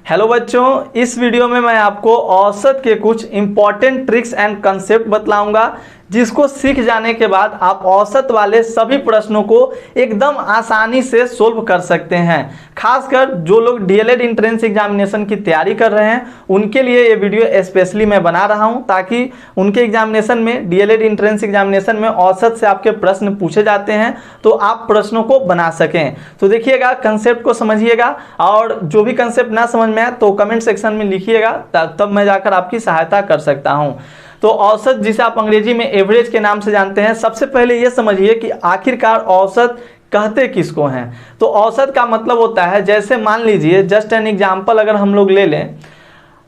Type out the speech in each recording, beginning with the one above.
Hello बच्चों, इस video में मैं आपको औसत के कुछ इंपॉर्टेंट ट्रिक्स एंड कंसेप्ट बतलाऊंगा जिसको सीख जाने के बाद आप औसत वाले सभी प्रश्नों को एकदम आसानी से सोल्व कर सकते हैं। खासकर जो लोग डीएलएड एंट्रेंस एग्जामिनेशन की तैयारी कर रहे हैं उनके लिए ये वीडियो स्पेशली मैं बना रहा हूं ताकि उनके एग्जामिनेशन में डीएलएड एंट्रेंस एग्जामिनेशन में औसत से आपके प्रश्न पूछे जाते हैं तो आप प्रश्नों को बना सकें। तो देखिएगा, कंसेप्ट को समझिएगा और जो भी कंसेप्ट ना समझ में आए तो कमेंट सेक्शन में लिखिएगा, तब मैं जाकर आपकी सहायता कर सकता हूं। तो औसत, जिसे आप अंग्रेजी में एवरेज के नाम से जानते हैं, सबसे पहले ये समझिए कि आखिरकार औसत कहते किसको हैं। तो औसत का मतलब होता है, जैसे मान लीजिए जस्ट एन एग्जांपल अगर हम लोग ले लें,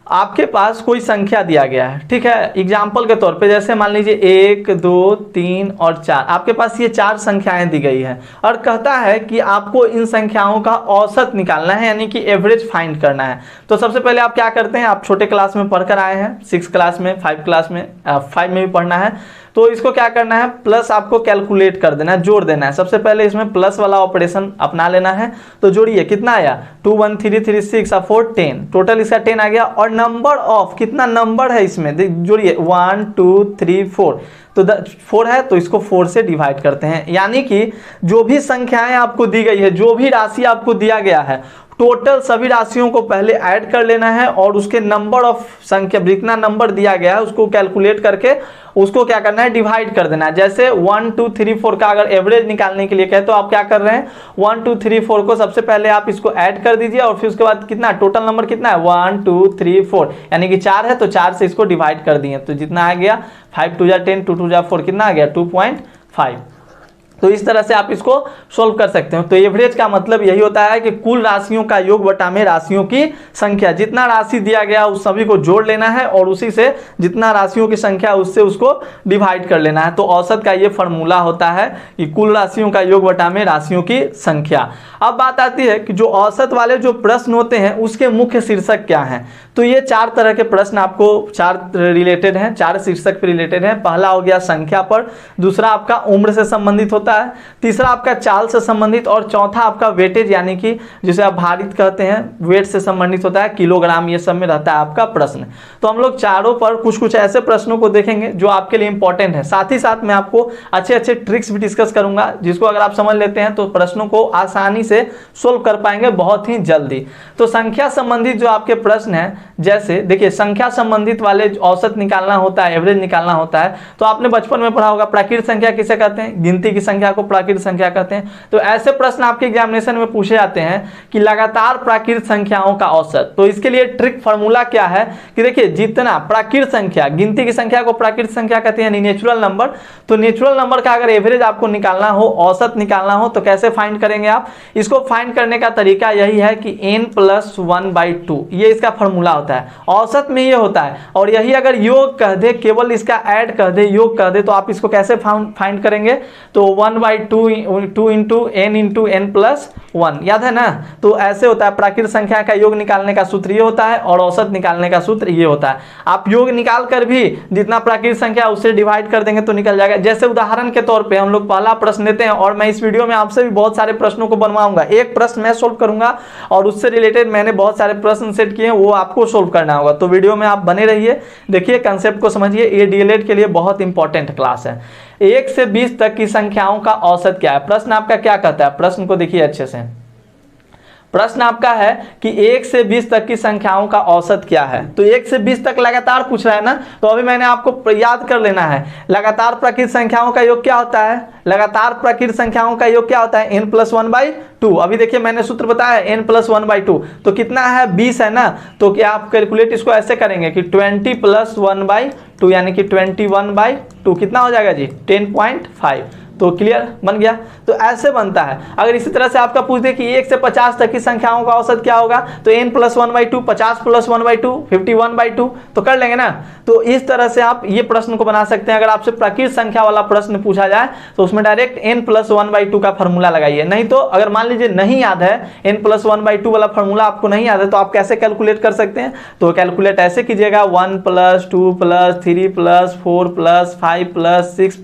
आपके पास कोई संख्या दिया गया है, ठीक है, एग्जाम्पल के तौर पे जैसे मान लीजिए 1, 2, 3 और 4, आपके पास ये 4 संख्याएं दी गई है और कहता है कि आपको इन संख्याओं का औसत निकालना है, यानी कि एवरेज फाइंड करना है। तो सबसे पहले आप क्या करते हैं, आप छोटे क्लास में पढ़कर आए हैं, 6 क्लास में, 5 क्लास में, 5 में भी पढ़ना है, तो इसको क्या करना है, प्लस आपको कैलकुलेट कर देना है, जोड़ देना है। सबसे पहले इसमें प्लस वाला ऑपरेशन अपना लेना है। तो जोड़िए, कितना आया, 2 1 3 3 6 4 10, टोटल इसका 10 आ गया। और नंबर ऑफ, कितना नंबर है इसमें, जोड़िए 1 2 3 4, तो 4 है तो इसको 4 से डिवाइड करते हैं। यानी कि जो भी संख्याएं आपको दी गई है, जो भी राशि आपको दिया गया है, टोटल सभी राशियों को पहले ऐड कर लेना है और उसके नंबर ऑफ संख्या, जितना नंबर दिया गया है उसको कैलकुलेट करके उसको क्या करना है, डिवाइड कर देना है। जैसे 1 2 3 4 का अगर एवरेज निकालने के लिए कहे तो आप क्या कर रहे हैं, 1 2 3 4 को सबसे पहले आप इसको ऐड कर दीजिए और फिर उसके बाद कितना, टोटल नंबर कितना है, 1 2 3 4, यानी कि 4 है तो 4 से इसको डिवाइड कर दिए तो जितना आ गया 5 2 10, 2 2 4, कितना आ गया 2.5। तो इस तरह से आप इसको सोल्व कर सकते हो। तो एवरेज का मतलब यही होता है कि कुल राशियों का योग बटा में राशियों की संख्या, जितना राशि दिया गया उस सभी को जोड़ लेना है और उसी से जितना राशियों की संख्या उससे उसको डिवाइड कर लेना है। तो औसत का ये फॉर्मूला होता है कि कुल राशियों का योग बटा में राशियों की संख्या। अब बात आती है कि जो औसत वाले जो प्रश्न होते हैं उसके मुख्य शीर्षक क्या हैं। तो ये 4 तरह के प्रश्न आपको 4 रिलेटेड हैं, 4 शीर्षक पे रिलेटेड हैं। पहला हो गया संख्या पर, दूसरा आपका उम्र से संबंधित होता है, तीसरा आपका चाल से संबंधित और चौथा आपका वेटेज, यानी कि जिसे आप भारित कहते हैं, वेट से संबंधित होता है, किलोग्राम, ये सब में रहता है आपका प्रश्न। तो हम लोग चारों पर कुछ कुछ ऐसे प्रश्नों को देखेंगे जो आपके लिए इंपॉर्टेंट है। साथ ही साथ मैं आपको अच्छे अच्छे ट्रिक्स भी डिस्कस करूंगा जिसको अगर आप समझ लेते हैं तो प्रश्नों को आसानी से सोल्व कर पाएंगे बहुत ही जल्दी। तो संख्या संबंधित जो आपके प्रश्न है, जैसे देखिए संख्या संबंधित वाले औसत निकालना होता है, एवरेज निकालना होता है, तो आपने बचपन में पढ़ा होगा प्राकृत संख्या किसे कहते हैं, गिनती की संख्या को प्राकृत संख्या कहते हैं। तो ऐसे प्रश्न आपके एग्जामिनेशन में पूछे जाते हैं कि लगातार प्राकृत संख्याओं का औसत। तो इसके लिए ट्रिक फार्मूला क्या है कि देखिए, जितना प्राकृत संख्या, गिनती की संख्या को प्राकृत संख्या कहते हैं, नेचुरल नंबर, तो नेचुरल नंबर का अगर एवरेज आपको निकालना हो, औसत निकालना हो, तो कैसे फाइंड करेंगे आप इसको? फाइंड करने का तरीका यही है कि n+1/2, ये इसका फार्मूला होता है। औसत में ये होता है और यही अगर योग कह दे, केवल इसका ऐड कर दे, योग कह दे, तो आप इसको कैसे फाइंड करेंगे? तो 1/2 2 इंटू n+1, याद है ना? तो ऐसे होता है, प्राकृत संख्या का योग निकालने का सूत्र ये होता है और औसत निकालने का सूत्र ये होता है। आप योग निकाल कर भी जितना प्राकृत संख्या उससे डिवाइड कर देंगे तो निकल जाएगा। जैसे उदाहरण के तौर पे हम लोग पहला प्रश्न लेते हैं और मैं इस वीडियो में आपसे भी बहुत सारे प्रश्नों को बनवाऊंगा। एक प्रश्न मैं सोल्व करूंगा और उससे रिलेटेड मैंने बहुत सारे प्रश्न सेट किए हैं, वो आपको सोल्व करना होगा। तो वीडियो में आप बने रहिए, देखिए कंसेप्ट को समझिए, ये डीएलएड के लिए बहुत इंपॉर्टेंट क्लास है। 1 से 20 तक की संख्याओं का औसत क्या है? प्रश्न आपका क्या कहता है? प्रश्न को देखिए अच्छे से। प्रश्न आपका है कि 1 से 20 तक की संख्याओं का औसत क्या है? तो 1 से 20 तक लगातार पूछ रहा है ना, तो अभी मैंने आपको याद कर लेना है, लगातार प्राकृत संख्याओं का योग क्या होता है? लगातार प्राकृत संख्याओं का योग क्या होता है? n+1/2। अभी देखिए मैंने सूत्र बताया n+1/2, तो कितना है? 20 है ना? तो क्या आप कैलकुलेट इसको ऐसे करेंगे कि 20 + 1/2, यानी कि 21/2, कितना हो जाएगा जी? 10.5। तो क्लियर बन गया। तो ऐसे बनता है। अगर इसी तरह से आपका पूछ दे कि 1 से 50 तक की संख्याओं का औसत क्या होगा, तो n+1/2, 50 + 1/2, 51/2, तो कर लेंगे ना। तो इस तरह से आप ये प्रश्न को बना सकते हैं। अगर आपसे प्राकृत संख्या वाला प्रश्न पूछा जाए तो उसमें डायरेक्ट n+1/2 का फॉर्मूला लगाइए। नहीं तो अगर मान लीजिए नहीं याद है, n+1/2 वाला फॉर्मूला आपको नहीं याद है, तो आप कैसे कैलकुलेट कर सकते हैं? तो कैलकुलेट ऐसे कीजिएगा, 1 + 2 + 3 + 4 + 5 + 6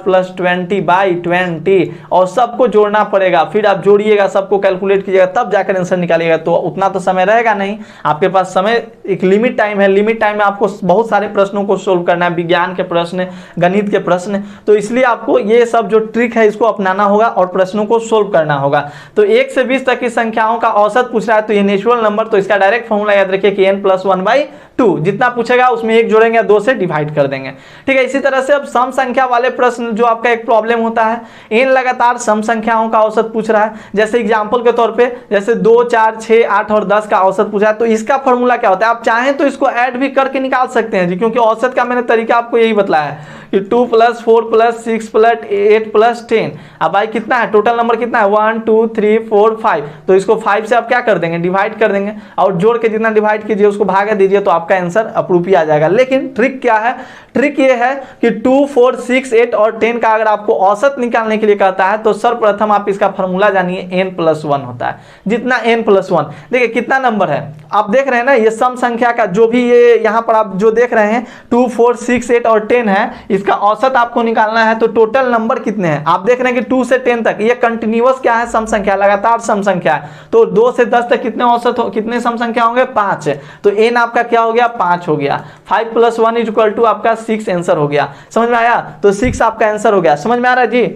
+ ... प्लस 20/20 और सबको जोड़ना पड़ेगा, फिर आप जोड़िएगा, सबको कैलकुलेट कीजिएगा, तब जाकर आंसर निकालिएगा। तो उतना तो समय रहेगा नहीं, आपके पास समय एक लिमिट टाइम है, लिमिट टाइम में आपको बहुत सारे प्रश्नों को सोल्व करना है, विज्ञान के प्रश्न, गणित के प्रश्न, तो इसलिए आपको ये सब जो ट्रिक है इसको अपनाना होगा और प्रश्नों को सोल्व करना होगा। तो 1 से 20 तक की संख्याओं का औसत पूछ रहा है, तो ये नेचुरल नंबर, तो इसका डायरेक्ट फॉर्मूला याद रखिए कि n+1/2, जितना पूछेगा उसमें 1 जोड़ेंगे, 2 से डिवाइड कर देंगे। ठीक है, इसी तरह से अब सम संख्या वाले प्रश्न जो आपका एक प्रॉब्लम होता है, n लगातार सम संख्याओं का औसत पूछ रहा है, जैसे एग्जांपल के तौर पे जैसे 2, 4, 6, 8 और 10 का औसत पूछा है, तो इसका फॉर्मूला क्या होता है, आप चाहें तो इसको ऐड भी करके निकाल सकते हैं जी, क्योंकि औसत का मैंने तरीका आपको यही बताया है कि 2 + 4 + 6 + 8 + 10। अब भाई कितना है, टोटल नंबर कितना है, 1 2 3 4 5, तो इसको 5 से आप क्या कर देंगे, डिवाइड कर देंगे, और जोड़ के जितना डिवाइड कीजिए उसको भागा दीजिए, तो आपका आंसर अप्रूव ही आ जाएगा। लेकिन ट्रिक क्या है, ट्रिक ये है कि 2, 4, 6, 8 और 10 का अगर आपको औसत निकालने के लिए कहता है, तो सर्वप्रथम आप इसका फॉर्मूला जानिए, n+1 होता है, जितना n+1। देखिए कितना नंबर है, आप देख रहे हैं ना, ये सम संख्या का जो भी ये यहाँ पर आप जो देख रहे हैं 2, 4, 6, 8 और 10 है, इसका औसत आपको निकालना है। तो टोटल नंबर कितने हैं, आप देख रहे हैं कि 2 से 10 तक ये कंटिन्यूअस क्या है, सम संख्या, लगातार सम संख्या है। तो 2 से 10 तक कितने औसत हो, कितने सम संख्या होंगे, 5 है, तो n आपका क्या हो गया, 5 हो गया। 5 + 1 = आपका 6 आंसर हो गया, समझ में आया, तो 6 आपका आंसर हो गया, समझ में आ रहा है जी।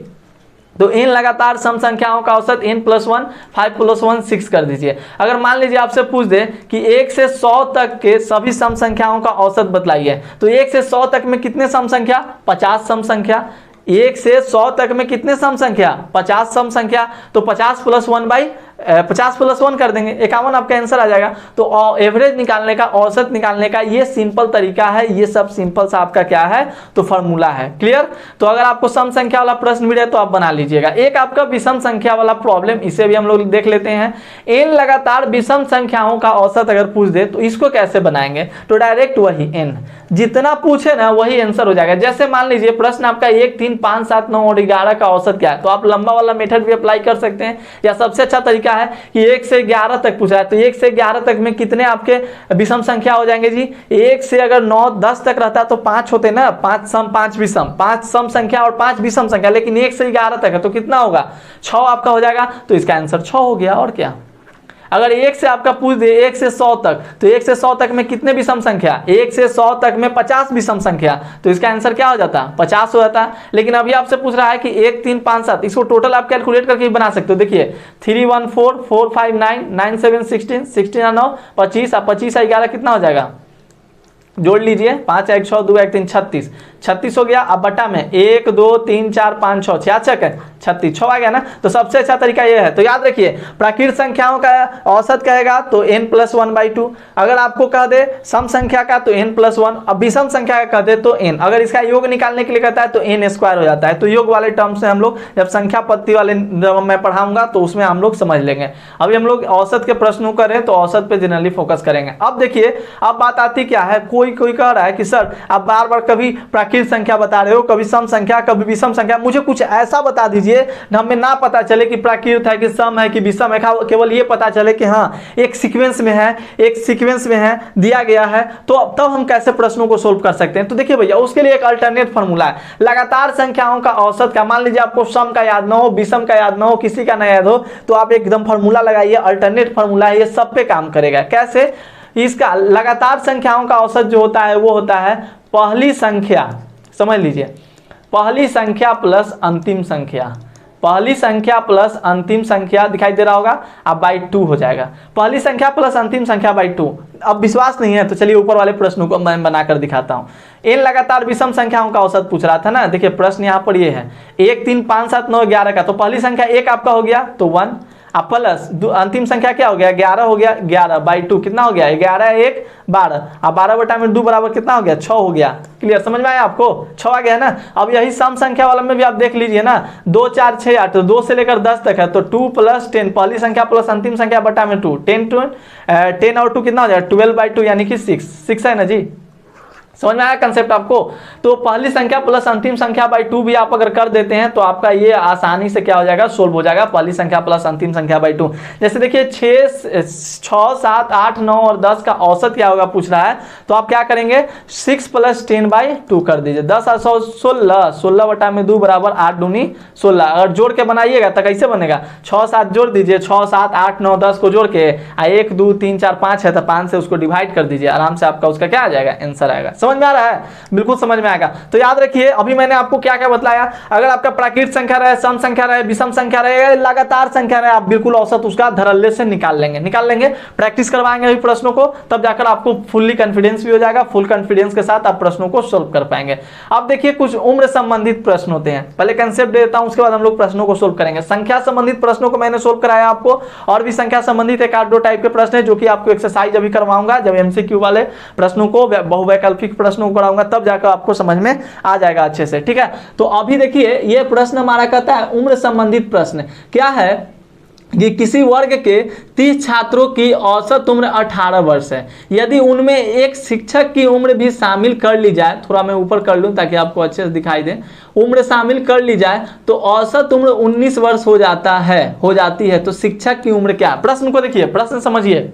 तो n लगातार सम संख्याओं का औसत n+1, 5 + 1 6 कर दीजिए। अगर मान लीजिए आपसे पूछ दे कि 1 से 100 तक के सभी सम संख्याओं का औसत बतलाइए, तो 1 से 100 तक में कितने सम संख्या, 50 सम संख्या। 1 से 100 तक में कितने सम संख्या, 50 सम संख्या, तो 50 + 1 कर देंगे, 51 आपका आंसर आ जाएगा। तो एवरेज निकालने का, औसत निकालने का ये सिंपल तरीका है, ये सब सिंपल सा आपका क्या है, तो फॉर्मूला है। क्लियर, तो अगर आपको सम संख्या वाला प्रश्न मिले तो आप बना लीजिएगा। एक आपका विषम संख्या वाला प्रॉब्लम, इसे भी हम लोग देख लेते हैं। n लगातार विषम संख्याओं का औसत अगर पूछ दे तो इसको कैसे बनाएंगे, तो डायरेक्ट वही n जितना पूछे ना वही आंसर हो जाएगा। जैसे मान लीजिए प्रश्न आपका 1, 3, 5, 7, 9 और 11 का औसत क्या है, तो आप लंबा वाला मेथड भी अप्लाई कर सकते हैं, या सबसे अच्छा तरीका है कि 1 से 11 तक पूछा है, तो 1 से 11 तक में कितने आपके विषम संख्या हो जाएंगे जी। 1 से अगर 9, 10 तक रहता तो 5 होते ना, 5 सम 5 विषम, 5 सम संख्या और 5 विषम संख्या, लेकिन 1 से 11 तक है तो कितना होगा, 6 आपका हो जाएगा, तो इसका आंसर 6 हो गया। और क्या, अगर 1 से आपका पूछ दे 1 से 100 तक, तो 1 से 100 तक में कितने विषम संख्या, 1 से 100 तक में 50 विषम संख्या, तो इसका आंसर क्या हो जाता, 50 हो जाता। लेकिन अभी आपसे पूछ रहा है कि 1, 3, 5, 7, इसको टोटल आप कैलकुलेट करके भी बना सकते हो। देखिए 3, 1, 4, 4, 5, 9, 9, 7, 16, 16, 9, 25, 25, 11 कितना हो जाएगा, जोड़ लीजिए, 5, 1, 6, 2, 1, 3, 36, 36 हो गया। अब बटा में 1, 2, 3, 4, 5, 6, 66 है, 36, 6 आ गया ना। तो सबसे अच्छा तरीका यह है। तो याद रखिए प्राकृत संख्याओं का औसत कहेगा तो n+1/2, अगर आपको कह दे सम संख्या का तो n+1, अब विषम संख्या का कह दे तो n, अगर इसका योग निकालने के लिए कहता है तो n² हो जाता है। तो योग वाले टर्म से हम लोग जब संख्या पत्ती वाले जब मैं पढ़ाऊंगा तो उसमें हम लोग समझ लेंगे। अभी हम लोग औसत के प्रश्नों करें तो औसत पे जनरली फोकस करेंगे। अब देखिए अब बात आती क्या है, कोई कह रहा है कि सर आप बार बार कभी प्राकृत संख्या बता रहे हो, कभी सम संख्या, कभी विषम संख्या, मुझे कुछ ऐसा बता दीजिए हमें ना पता चले कि प्राकृत है कि सम है कि विषम है, केवल ये पता चले कि हाँ एक सीक्वेंस में है, एक सीक्वेंस में है, दिया गया है, तो तब हम कैसे प्रश्नों को सोल्व कर सकते हैं। तो देखिए भैया उसके लिए एक अल्टरनेट फॉर्मूला है, लगातार संख्याओं का औसत का। मान लीजिए आपको सम का याद ना हो, विषम का याद ना हो, किसी का ना याद हो, तो आप एकदम फॉर्मूला लगाइए, अल्टरनेट फॉर्मूला है, ये सब पे काम करेगा। कैसे, इसका लगातार संख्याओं का औसत जो होता है वो होता है पहली संख्या, समझ लीजिए, पहली संख्या प्लस अंतिम संख्या, पहली संख्या प्लस अंतिम संख्या दिखाई दे रहा होगा, अब /2 हो जाएगा। पहली संख्या प्लस अंतिम संख्या /2। अब विश्वास नहीं है तो चलिए ऊपर वाले प्रश्नों को मैं बनाकर दिखाता हूं। n लगातार विषम संख्याओं का औसत पूछ रहा था ना, देखिए प्रश्न यहाँ पर ये है 1, 3, 5, 7, 9, 11 का, तो पहली संख्या 1 आपका हो गया तो 1, अब प्लस अंतिम संख्या क्या हो गया 11 हो गया, 11/2 कितना हो गया 11, 1, 12, अब 12/2 बराबर कितना हो गया 6 हो गया। क्लियर, समझ में आया आपको, 6 आ गया ना। अब यही सम संख्या वाला में भी आप देख लीजिए ना, 2, 4, 6, 8, तो 2 से लेकर 10 तक है, तो 2 + 10, पहली संख्या प्लस अंतिम संख्या बटा में 2, 10 और 2 कितना हो जाएगा 12/2 यानी कि 6 है ना जी। समझ में आया कंसेप्ट आपको। तो पहली संख्या प्लस अंतिम संख्या बाई 2 भी आप अगर कर देते हैं तो आपका ये आसानी से क्या हो जाएगा, सोल्व हो जाएगा। पहली संख्या प्लस अंतिम संख्या बाई 2, जैसे देखिए 6, 7, 8, 9 और 10 का औसत क्या होगा पूछ रहा है, तो आप क्या करेंगे 6 + 10/2 कर दीजिए। 10 और 16, 16 बटा में 2 बराबर 8 दूनी 16। अगर जोड़ के बनाइएगा तो कैसे बनेगा, 6, 7 जोड़ दीजिए, 6, 7, 8, 9, 10 को जोड़ के 1, 2, 3, 4, 5 है तो 5 से उसको डिवाइड कर दीजिए, आराम से आपका उसका क्या आ जाएगा, आंसर आएगा। समझ में आ रहा है, बिल्कुल समझ में आएगा। तो याद रखिए अभी मैंने आपको क्या क्या बताया, अगर आपका प्राकृत संख्या रहे, सम संख्या रहे, विषम संख्या रहे, लगातार संख्या रहे, आप बिल्कुल औसत उसका धड़ल्ले से निकाल लेंगे। प्रैक्टिस करवाएंगे अभी प्रश्नों को, तब जाकर आपको फुल्ली कॉन्फिडेंस भी हो जाएगा। फुल कॉन्फिडेंस के साथ आप प्रश्नों को सोल्व कर पाएंगे। अब देखिए कुछ उम्र संबंधित प्रश्न होते हैं, पहले कंसेप्ट देता हूं, उसके बाद हम लोग प्रश्नों को सोल्व करेंगे। संख्या संबंधित प्रश्नों को मैंने सोल्व कराया आपको, और भी संख्या संबंधित एक 8-2 टाइप के प्रश्न है जो कि आपको एक्सरसाइज अभी करवाऊंगा, जब एमसीक्यू वाले प्रश्नों को, बहुवैकल्पिक प्रश्नों को कराऊंगा, तब जाकर आपको समझ में आ जाएगा अच्छे से। ठीक है, तो अभी देखिए ये प्रश्न हमारा कहता है उम्र संबंधित प्रश्न क्या है कि किसी वर्ग के 30 छात्रों की औसत उम्र 18 वर्ष है, यदि उनमें एक शिक्षक की उम्र भी शामिल कर ली जाए, थोड़ा मैं ऊपर कर लूं ताकि आपको अच्छे से दिखाई दे, उम्र शामिल कर ली जाए तो औसत उम्र 19 वर्ष हो जाती है। तो शिक्षक की उम्र क्या है, प्रश्न को देखिए, प्रश्न समझिए।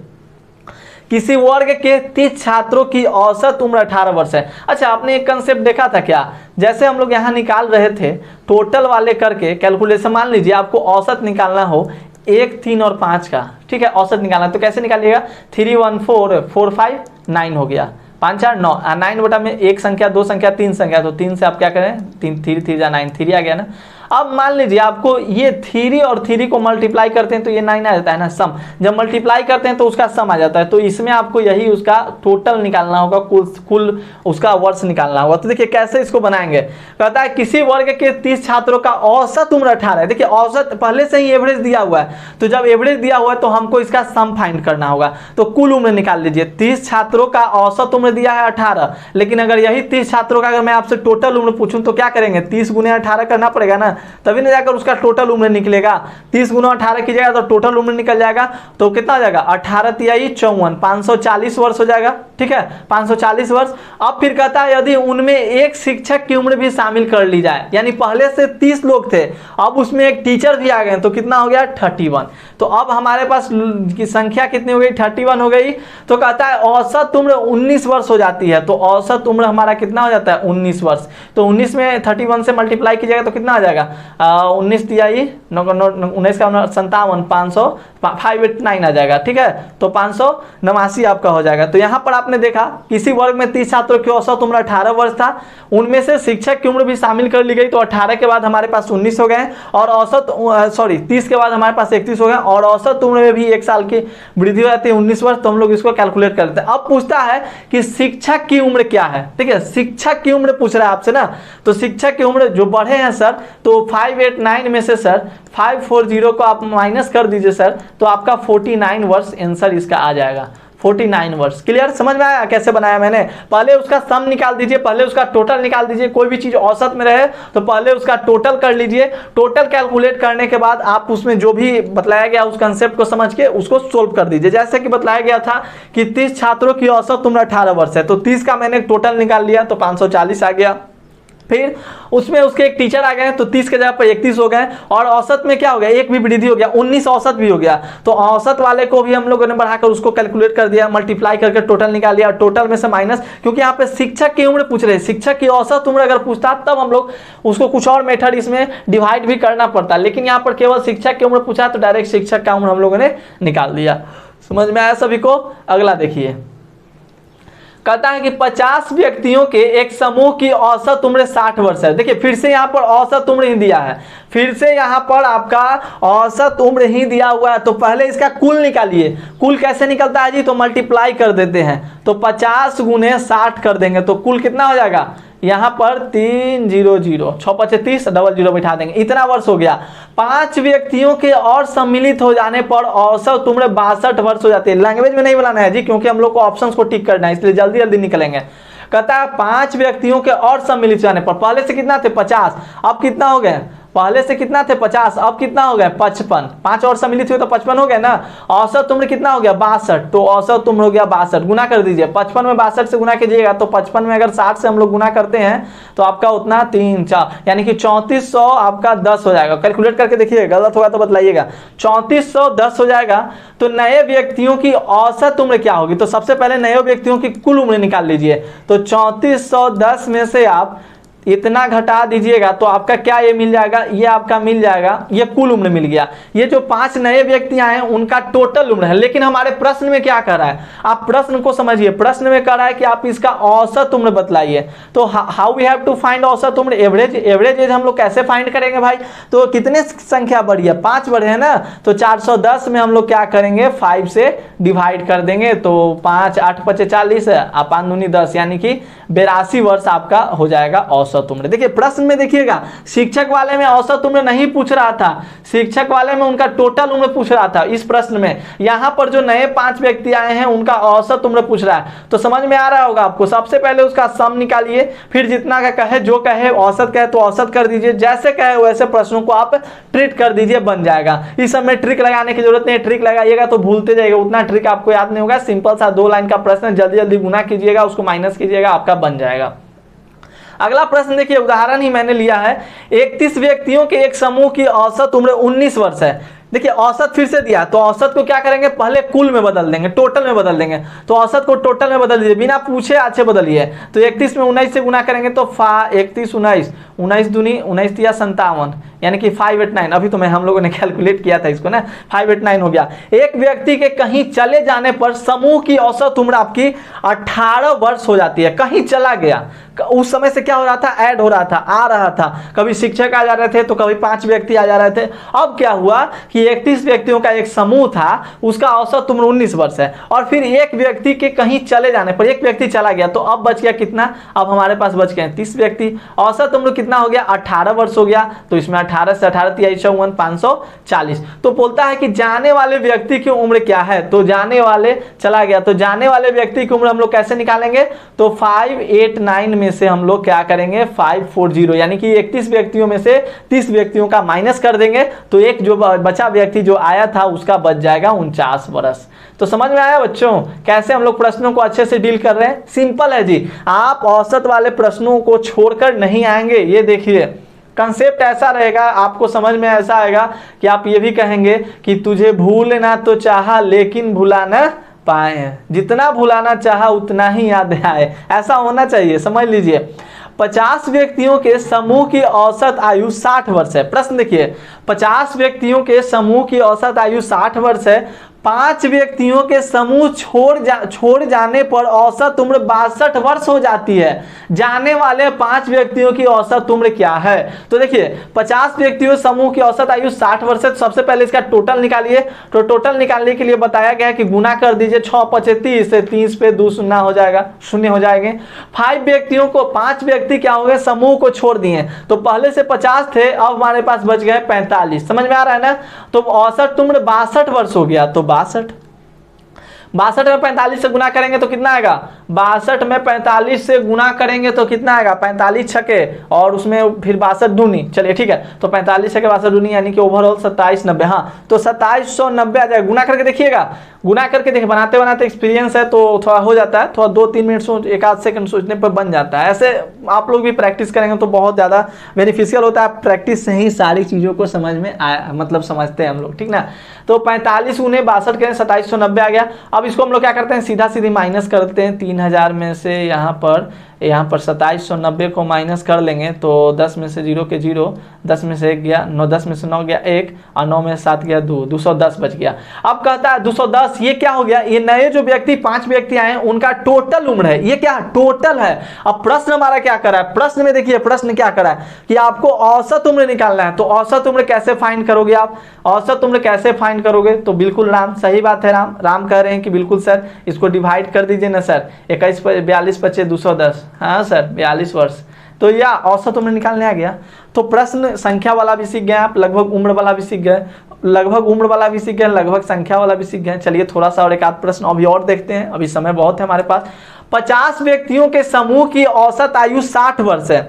किसी वर्ग के 30 छात्रों की औसत उम्र 18 वर्ष है। अच्छा, आपने एक कंसेप्ट देखा था क्या, जैसे हम लोग यहाँ निकाल रहे थे टोटल वाले करके कैलकुलेशन, मान लीजिए आपको औसत निकालना हो 1, 3 और 5 का, ठीक है, औसत निकालना, तो कैसे निकालिएगा, 3, 1, 4, 4, 5, 9 हो गया, 5, 4, 9, 9 बटा में 1 संख्या, 2 संख्या, 3 संख्या, तो 3 से आप क्या करें, 3, 3 जा 9, 3 आ गया ना। अब मान लीजिए आपको ये 3 और 3 को मल्टीप्लाई करते हैं तो ये 9 आ जाता है ना, सम, जब मल्टीप्लाई करते हैं तो उसका सम आ जाता है। तो इसमें आपको यही उसका टोटल निकालना होगा, कुल उसका वर्ष निकालना होगा। तो देखिए कैसे इसको बनाएंगे, कहता है किसी वर्ग के 30 छात्रों का औसत उम्र 18 है। देखिए औसत पहले से ही एवरेज दिया हुआ है, तो जब एवरेज दिया हुआ है तो हमको इसका सम फाइंड करना होगा। तो कुल उम्र निकाल लीजिए, 30 छात्रों का औसत उम्र दिया है 18, लेकिन अगर यही 30 छात्रों का अगर मैं आपसे टोटल उम्र पूछूं तो क्या करेंगे, 30 × 18 करना पड़ेगा ना, तभी ना जाकर उसका टोटल उम्र निकलेगा। 30 × 18 कीजिएगा तो टोटल उम्र निकल जाएगा, तो कितना हो जाएगा, 18 × 54, 540 वर्ष हो जाएगा। ठीक है, 540 वर्ष। अब फिर कहता है यदि उनमें एक शिक्षक की उम्र भी शामिल कर ली जाए, यानी पहले से 30 लोग थे, अब उसमें एक टीचर भी आ गए, तो कितना हो गया, 31। तो अब हमारे पास की संख्या कितनी हो गई, 31 हो गई। तो कहता है औसत उम्र 19 वर्ष हो जाती है, तो औसत उम्र हमारा कितना हो जाता है, 19 वर्ष। तो 19 में 31 से मल्टीप्लाई कीजिएगा तो कितना आ जाएगा, 19 दिया ही 19 का 57, 589 आ जाएगा। ठीक है, तो 589 आपका हो जाएगा। तो यहाँ पर आपने देखा किसी वर्ग में 30 छात्रों की औसत उम्र 18 वर्ष था, उनमें से शिक्षक की उम्र भी शामिल कर ली गई, तो 18 के बाद हमारे पास 19 हो गए, और औसत 30 के बाद हमारे पास 31 हो गए, और औसत उम्र में भी 1 साल की वृद्धि हो जाती है, 19 वर्ष। तो हम लोग इसको कैलकुलेट करते हैं। अब पूछता है कि शिक्षक की उम्र क्या है। ठीक है, शिक्षक की उम्र पूछ रहा है आपसे ना, तो शिक्षक की उम्र जो बढ़े हैं सर, तो 589 में से सर 540 को आप माइनस कर दीजिए सर, तो आपका 49 वर्ष आंसर इसका आ जाएगा, 49 वर्ष। क्लियर, समझ में आया कैसे बनाया मैंने। पहले उसका सम निकाल दीजिए, पहले उसका टोटल निकाल दीजिए, कोई भी चीज औसत में रहे तो पहले उसका टोटल कर लीजिए। टोटल कैलकुलेट करने के बाद आप उसमें जो भी बताया गया उस कंसेप्ट को समझ के उसको सोल्व कर दीजिए। जैसे कि बताया गया था कि 30 छात्रों की औसत उम्र 18 वर्ष है, तो 30 का मैंने टोटल निकाल लिया तो 540 आ गया। फिर उसमें उसके एक टीचर आ गए तो 30 के जगह पर 31 हो गए, और औसत में क्या हो गया, एक भी वृद्धि हो गया, 19 औसत भी हो गया। तो औसत वाले को भी हम लोगों ने बढ़ाकर उसको कैलकुलेट कर दिया, मल्टीप्लाई करके टोटल निकाल लिया, टोटल में से माइनस, क्योंकि यहाँ पे शिक्षक की उम्र पूछ रहे हैं, शिक्षक की औसत उम्र अगर पूछता तब हम लोग उसको कुछ और मेथड इसमें डिवाइड भी करना पड़ता, लेकिन यहाँ पर केवल शिक्षक की उम्र पूछा तो डायरेक्ट शिक्षक का उम्र हम लोगों ने निकाल दिया। समझ में आया सभी को। अगला देखिए, कहता है कि 50 व्यक्तियों के एक समूह की औसत उम्र 60 वर्ष है। देखिए फिर से यहाँ पर औसत उम्र ही दिया है, फिर से यहाँ पर आपका औसत उम्र ही दिया हुआ है, तो पहले इसका कुल निकालिए। कुल कैसे निकलता है जी, तो मल्टीप्लाई कर देते हैं, तो 50 × 60 कर देंगे तो कुल कितना हो जाएगा, यहाँ पर 300, 6 × 30, डबल 0 बैठा देंगे, इतना वर्ष हो गया। 5 व्यक्तियों के और सम्मिलित हो जाने पर औसत उम्र 62 वर्ष हो जाती है। लैंग्वेज में नहीं बनाना है जी, क्योंकि हम लोग को ऑप्शंस को टिक करना है, इसलिए जल्दी जल्दी निकलेंगे। कहता है 5 व्यक्तियों के और सम्मिलित हो जाने पर, पहले से कितना थे 50, अब कितना हो गए पहले से कितना थे 50, अब कितना हो गया 55, 5 और सम्मिलित हुए तो 55 हो गया ना। औसत उम्र कितना हो गया 62, तो औसत उम्र हो गया 62, गुना कर दीजिए 55 में 62 से गुना कीजिएगा तो 55 में अगर 60 से हम लोग गुना करते हैं तो आपका उतना 3 4 यानी कि 3400 आपका 10 हो जाएगा। कैलकुलेट करके देखिए, गलत होगा तो बतलाइएगा। 3410 हो जाएगा। तो नए व्यक्तियों की औसत उम्र क्या होगी, तो सबसे पहले नए व्यक्तियों की कुल उम्र निकाल लीजिए। तो 3410 में से आप इतना घटा दीजिएगा तो आपका क्या ये मिल जाएगा, ये आपका मिल जाएगा, ये कुल उम्र मिल गया। ये जो 5 नए व्यक्ति आए हैं उनका टोटल उम्र है। लेकिन हमारे प्रश्न में क्या कर रहा है, आप प्रश्न को समझिए। प्रश्न में कह रहा है कि आप इसका औसत उम्र बतलाइए। तो how we have to find औसत उम्र, एवरेज। एवरेज एज हम लोग कैसे फाइंड करेंगे भाई, तो कितने संख्या बढ़ी है, 5 बढ़े है ना। तो 410 में हम लोग क्या करेंगे, 5 से डिवाइड कर देंगे। तो 5 8 5 40 है, 5 दूनी 10 यानी कि 82 वर्ष आपका हो जाएगा औसत उम्र। देखिए प्रश्न में देखिएगा, शिक्षक वाले में औसत उम्र नहीं पूछ रहा था, शिक्षक वाले में उनका टोटल उम्र पूछ रहा था। इस प्रश्न में यहां पर जो नए 5 व्यक्ति आए हैं उनका औसत उम्र पूछ रहा है। तो समझ में आ रहा होगा आपको। सबसे पहले उसका सम निकालिए, फिर जितना का कहे, जो कहे औसत कहे तो औसत कर दीजिए, जैसे कहे वैसे प्रश्नों को आप ट्रीट कर दीजिए, बन जाएगा। इस समय ट्रिक लगाने की जरूरत नहीं, ट्रिक लगाइएगा तो भूलते जाइएगा, उतना ट्रिक आपको याद नहीं होगा। सिंपल सा 2 लाइन का प्रश्न, जल्दी जल्दी गुना कीजिएगा, उसको माइनस कीजिएगा, आपका बन जाएगा। अगला प्रश्न देखिए, उदाहरण ही मैंने लिया है। 31 व्यक्तियों के एक समूह की औसत उम्र 19 वर्ष है। देखिए औसत फिर से दिया, तो औसत को क्या करेंगे, पहले कुल में बदल देंगे, टोटल में बदल देंगे। तो औसत को टोटल में बदल दीजिए, बिना पूछे अच्छे बदलिए। तो 31 में 19 से गुना करेंगे तो 31 19, 19 दूनी 19 तिया 57 यानी कि 589। अभी तो हम लोगों ने कैलकुलेट किया था इसको ना, 589 हो गया। एक व्यक्ति के कहीं चले जाने पर समूह की औसत उम्र आपकी 18 वर्ष हो जाती है। कहीं चला गया, उस समय से क्या हो रहा था, ऐड हो रहा था, आ रहा था। कभी शिक्षक आ जा रहे थे तो कभी 5 व्यक्ति आ जा रहे थे। अब क्या हुआ कि 31 व्यक्तियों का एक समूह था, उसका औसत उम्र 19 वर्ष है। और फिर एक व्यक्ति के कहीं चले जाने पर, एक व्यक्ति चला गया, तो अब बच गया कितना, अब हमारे पास बच गए 30 व्यक्ति। औसत उम्र कितना हो गया, 18 वर्ष हो गया। तो इसमें 18 से 18 तिया 54 540। तो बोलता है कि जाने वाले व्यक्ति की उम्र क्या है, तो जाने वाले चला गया, तो जाने वाले व्यक्ति की उम्र हम लोग कैसे निकालेंगे, तो 589 में से हम लोग क्या करेंगे 540, यानी कि 31 व्यक्तियों में से 30 व्यक्तियों का माइनस कर देंगे। तो एक जो बचा व्यक्ति जो आया था उसका बच जाएगा 49 वर्ष। तो समझ में आया बच्चों, कैसे हम लोग प्रश्नों को अच्छे से डील कर रहे हैं। सिंपल है जी, आप औसत वाले प्रश्नों को छोड़कर नहीं आएंगे। ये देखिए कंसेप्ट ऐसा रहेगा, आपको समझ में ऐसा आएगा कि आप ये भी कहेंगे कि तुझे भूलना तो चाहा लेकिन भुला न पाए, जितना भुलाना चाहा उतना ही याद आए, ऐसा होना चाहिए। समझ लीजिए 50 व्यक्तियों के समूह की औसत आयु 60 वर्ष है। प्रश्न देखिए, 50 व्यक्तियों के समूह की औसत आयु 60 वर्ष है। 5 व्यक्तियों के समूह छोड़ जाने पर औसत उम्र 62 वर्ष हो जाती है। जाने वाले 5 व्यक्तियों की औसत उम्र क्या है, तो देखिए 50 व्यक्तियों समूह की औसत आयु 60 वर्ष है। तो सबसे पहले इसका टोटल निकालिए। तो टोटल निकालने के लिए बताया गया है कि गुना कर दीजिए, 6 5 30 से 30 पे 2 शून्य हो जाएगा, शून्य हो जाएंगे। 5 व्यक्तियों को, 5 व्यक्ति क्या होंगे, समूह को छोड़ दिए। तो पहले से 50 थे, अब हमारे पास बच गए 45। समझ में आ रहा है ना। तो औसत उम्र 62 वर्ष हो गया। तो 62 में 45 से गुना करेंगे तो कितना आएगा, 62 में 45 से गुना करेंगे तो कितना आएगा, 45 छके और उसमें फिर 62 दूनी। चलिए ठीक है, तो 45 छके 62 दूनी यानी कि ओवरऑल 2790। हाँ, तो 2790 आ जाएगा। गुना करके देखिएगा, गुना करके देखिए, बनाते बनाते एक्सपीरियंस है तो थोड़ा हो जाता है, थोड़ा 2-3 मिनट सोच, 1 सेकंड सोचने पर बन जाता है। ऐसे आप लोग भी प्रैक्टिस करेंगे तो बहुत ज़्यादा बेनिफिशियल होता है। प्रैक्टिस से ही सारी चीज़ों को समझ में आया, मतलब समझते हैं हम लोग, ठीक ना। तो 45 उन्हें 62 के 2790 आ गया। अब इसको हम लोग क्या करते हैं, सीधा सीधी माइनस करते हैं। 3000 में से यहाँ पर 2790 को माइनस कर लेंगे तो 10 में से 0 के 0, 10 में से 1 गया, 9 10 में से 9 गया 1 और 9 में 7 गया 2, 210 बच गया। अब कहता है 210, ये क्या हो गया, ये नए जो व्यक्ति 5 व्यक्ति आए हैं उनका टोटल उम्र है। ये क्या टोटल है। अब प्रश्न हमारा क्या करा है, प्रश्न में देखिए, प्रश्न क्या करा है कि आपको औसत उम्र निकालना है। तो औसत उम्र कैसे फाइंड करोगे आप, औसत उम्र कैसे फाइंड करोगे, तो बिल्कुल राम, सही बात है राम कह रहे हैं कि बिल्कुल सर इसको डिवाइड कर दीजिए ना सर, 21 42 25 210, हाँ सर 42 वर्ष। तो यह औसत उम्र निकालने आ गया। तो प्रश्न संख्या वाला भी सीख गए आप, लगभग उम्र वाला भी सीख गए, लगभग उम्र वाला भी सीख गए, लगभग संख्या वाला भी सीख गए। चलिए थोड़ा सा और एक आध प्रश्न अभी और देखते हैं, अभी समय बहुत है हमारे पास। 50 व्यक्तियों के समूह की औसत आयु 60 वर्ष है।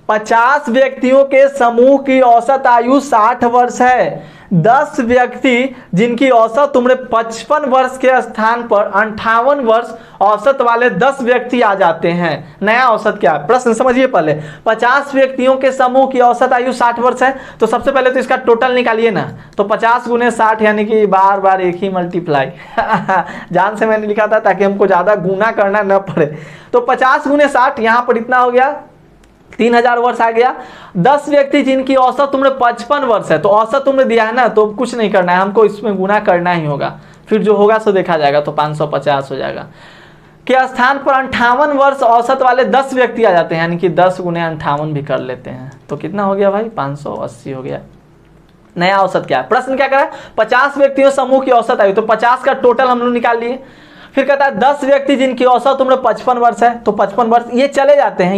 50 व्यक्तियों के समूह की औसत आयु 60 वर्ष है। 10 व्यक्ति जिनकी औसत उम्र 55 वर्ष के स्थान पर 58 वर्ष औसत वाले 10 व्यक्ति आ जाते हैं। नया औसत क्या है, प्रश्न समझिए पहले। 50 व्यक्तियों के समूह की औसत आयु 60 वर्ष है, तो सबसे पहले तो इसका टोटल निकालिए ना। तो 50 गुने 60 यानी कि बार बार एक ही मल्टीप्लाई जान से मैंने लिखा था ताकि हमको ज्यादा गुना करना न पड़े। तो 50 गुने 60 यहाँ पर इतना हो गया 3000 वर्ष आ गया। 10 व्यक्ति जिनकी औसत उम्र 55 वर्ष है, तो औसत उम्र दिया है ना, तो कुछ नहीं करना है हमको, इसमें गुना करना ही होगा, फिर जो होगा सो देखा जाएगा। तो 550 हो जाएगा। के स्थान पर 58 वर्ष औसत वाले 10 व्यक्ति आ जाते हैं, यानी कि 10 गुने 58 भी कर लेते हैं, तो कितना हो गया भाई 580 हो गया। नया औसत क्या है, प्रश्न क्या करा है, 50 व्यक्तियों समूह की औसत आयु, तो 50 का टोटल हम लोग निकाल लिए। फिर कहता है 10 व्यक्ति जिनकी औसत उम्र 55 वर्ष है, तो 55 वर्ष ये चले जाते हैं,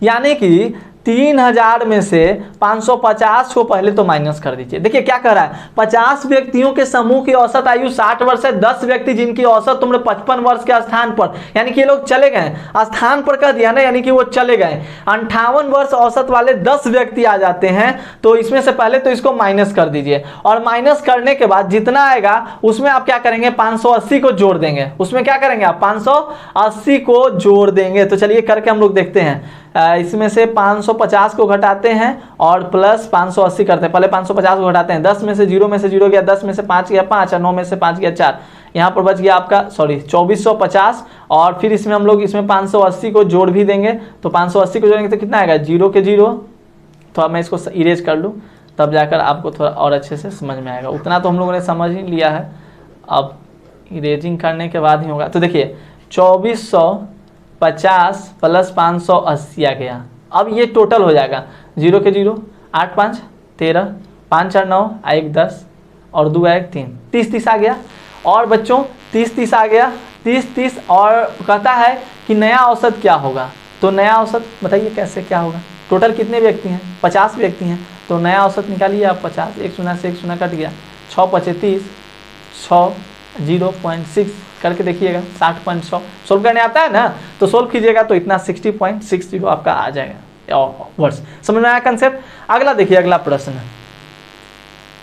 यानी कि 3000 में से 550 को पहले तो माइनस कर दीजिए। देखिए क्या कह रहा है, 50 व्यक्तियों के समूह की औसत आयु 60 वर्ष है। 10 व्यक्ति जिनकी औसत उम्र 55 वर्ष के स्थान पर, यानी कि ये लोग चले गए, स्थान पर कह दिया ना, यानी कि वो चले गए। 58 वर्ष औसत वाले 10 व्यक्ति आ जाते हैं, तो इसमें से पहले तो इसको माइनस कर दीजिए, और माइनस करने के बाद जितना आएगा उसमें आप क्या करेंगे, 580 को जोड़ देंगे। उसमें क्या करेंगे आप 580 को जोड़ देंगे। तो चलिए करके हम लोग देखते हैं। इसमें से 550 को घटाते हैं और प्लस 580 करते हैं। पहले 550 को घटाते हैं, 10 में से 0 गया, 10 में से 5 गया 5, और 9 में से 5 गया 4, यहाँ पर बच गया आपका 2450। और फिर इसमें हम लोग इसमें 580 को जोड़ भी देंगे, तो 580 को जोड़ेंगे तो कितना आएगा, 0 के 0। तो अब मैं इसको इरेज कर लूँ, तब जाकर आपको थोड़ा और अच्छे से समझ में आएगा। उतना तो हम लोगों ने समझ ही लिया है, अब इरेजिंग करने के बाद ही होगा। तो देखिए 2450 प्लस 580 आ गया। अब ये टोटल हो जाएगा 0 के 0, 8 5 13, 5 4 9, 1 10 और 2 1 3, 30 आ गया। और बच्चों 30 आ गया, 30 और कहता है कि नया औसत क्या होगा। तो नया औसत बताइए कैसे क्या होगा। टोटल कितने व्यक्ति हैं, 50 व्यक्ति हैं, तो नया औसत निकालिए आप 50, 1 शून्य से 1 शून्य कट गया, 6 25 30, 6 0.6 करके देखिएगा, 60.100 सोल्व करने आता है ना, तो सोल्व कीजिएगा तो इतना 60.60 आपका आ जाएगा वर्ष। समझ में आया कंसेप्ट। अगला देखिए, अगला प्रश्न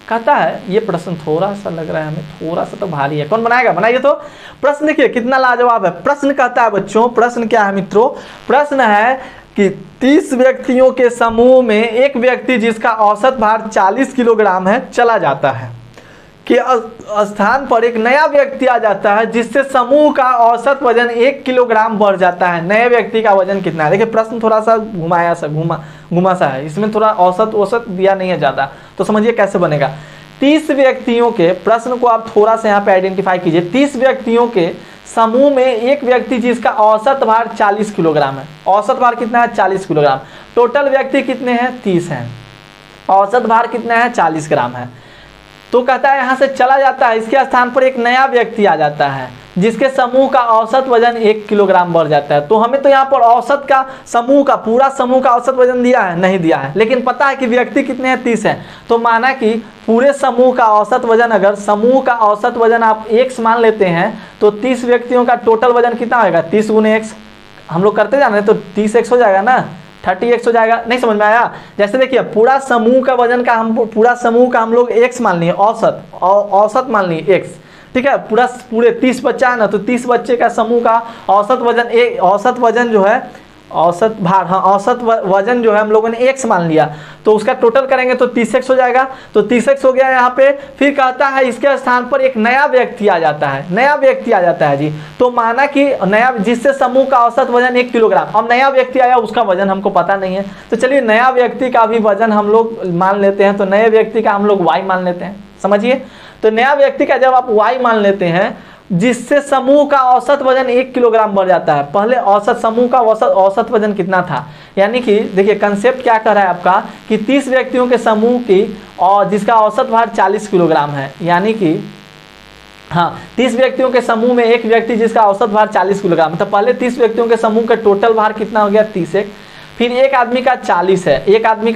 कहता है, ये प्रश्न थोड़ा सा लग रहा है हमें, थोड़ा सा तो भारी है, कौन बनाएगा, बनाइए तो। प्रश्न देखिए कितना लाजवाब है। प्रश्न कहता है बच्चों, प्रश्न क्या है मित्रों, प्रश्न है कि 30 व्यक्तियों के समूह में एक व्यक्ति जिसका औसत भार 40 किलोग्राम है चला जाता है, कि स्थान पर एक नया व्यक्ति आ जाता है जिससे समूह का औसत वजन 1 किलोग्राम बढ़ जाता है। नए व्यक्ति का वजन कितना है। देखिए प्रश्न थोड़ा सा घुमा सा है, इसमें थोड़ा औसत दिया नहीं है ज़्यादा, तो समझिए कैसे बनेगा। 30 व्यक्तियों के, प्रश्न को आप थोड़ा सा यहाँ पे आइडेंटिफाई कीजिए। 30 व्यक्तियों के समूह में एक व्यक्ति जिसका औसत भार 40 किलोग्राम है। औसत भार कितना है, 40 किलोग्राम। टोटल व्यक्ति कितने हैं, 30 हैं। औसत भार कितना है, 40 ग्राम है। तो कहता है यहाँ से चला जाता है, इसके स्थान पर एक नया व्यक्ति आ जाता है जिसके समूह का औसत वजन 1 किलोग्राम बढ़ जाता है। तो हमें तो यहाँ पर औसत का समूह का, पूरा समूह का औसत वजन दिया है, नहीं दिया है, लेकिन पता है कि व्यक्ति कितने हैं, 30 हैं। तो माना कि पूरे समूह का औसत वजन, अगर समूह का औसत वजन आप x मान लेते हैं, तो 30 व्यक्तियों का टोटल वजन कितना होगा, 30 गुने x। हम लोग करते जा रहे हैं तो 30x हो जाएगा ना, 30x हो जाएगा। नहीं समझ में आया। जैसे देखिए पूरा समूह का वजन का हम लोग x मान लिए, औसत मान लिए x, ठीक है। पूरे 30 बच्चा है ना, तो 30 बच्चे का समूह का औसत वजन जो है, औसत भार, हाँ औसत वजन जो है हम लोगों ने x मान लिया, तो उसका टोटल करेंगे तो 30x हो जाएगा। तो 30x हो गया यहाँ पे। फिर कहता है इसके स्थान पर एक नया व्यक्ति आ जाता है, जी। तो माना कि नया, जिससे समूह का औसत वजन 1 किलोग्राम। अब नया व्यक्ति आया, उसका वजन हमको पता नहीं है, तो चलिए नया व्यक्ति का भी वजन हम लोग मान लेते हैं। तो नए व्यक्ति का हम लोग y मान लेते हैं, समझिए। तो नया व्यक्ति का जब आप y मान लेते हैं, जिससे समूह का औसत वजन 1 किलोग्राम बढ़ जाता है। पहले समूह का औसत वजन कितना था, यानी कि देखिए कंसेप्ट क्या कर रहा है आपका, कि 30 व्यक्तियों के समूह की, और जिसका औसत भार 40 किलोग्राम है, यानी कि हाँ 30 व्यक्तियों के समूह में एक व्यक्ति जिसका औसत भार 40 किलोग्राम। तो पहले 30 व्यक्तियों के समूह का टोटल भार कितना हो गया, 30 फिर एक आदमी का